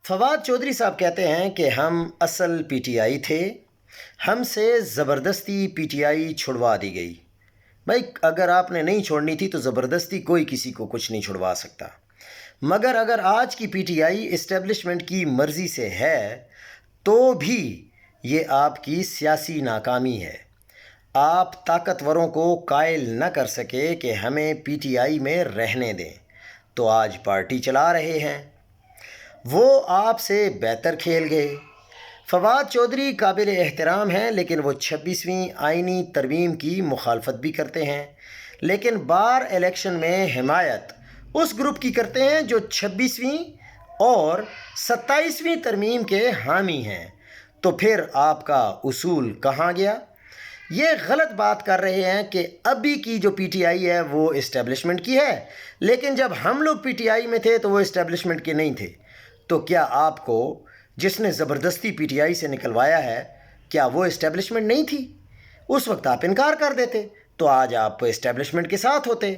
فواد چودھری صاحب کہتے ہیں کہ ہم اصل پی ٹی آئی تھے، ہم سے زبردستی پی ٹی آئی چھڑوا دی گئی۔ بھائی اگر آپ نے نہیں چھوڑنی تھی تو زبردستی کوئی کسی کو کچھ نہیں چھڑوا سکتا، مگر اگر آج کی پی ٹی آئی اسٹیبلشمنٹ کی مرضی سے ہے تو بھی یہ آپ کی سیاسی ناکامی ہے۔ آپ طاقتوروں کو قائل نہ کر سکے کہ ہمیں پی ٹی آئی میں رہنے دیں تو آج پارٹی چلا رہے ہیں۔ وہ آپ سے بہتر کھیل گئے۔ فواد چودھری قابل احترام ہیں، لیکن وہ 26ویں آئینی ترمیم کی مخالفت بھی کرتے ہیں، لیکن بار الیکشن میں حمایت اس گروپ کی کرتے ہیں جو 26ویں اور 27ویں ترمیم کے حامی ہیں۔ تو پھر آپ کا اصول کہاں گیا؟ یہ غلط بات کر رہے ہیں کہ ابھی کی جو پی ٹی آئی ہے وہ اسٹیبلشمنٹ کی ہے، لیکن جب ہم لوگ پی ٹی آئی میں تھے تو وہ اسٹیبلشمنٹ کے نہیں تھے۔ تو کیا آپ کو جس نے زبردستی پی ٹی آئی سے نکلوایا ہے، کیا وہ اسٹیبلشمنٹ نہیں تھی؟ اس وقت آپ انکار کر دیتے تو آج آپ اسٹیبلشمنٹ کے ساتھ ہوتے۔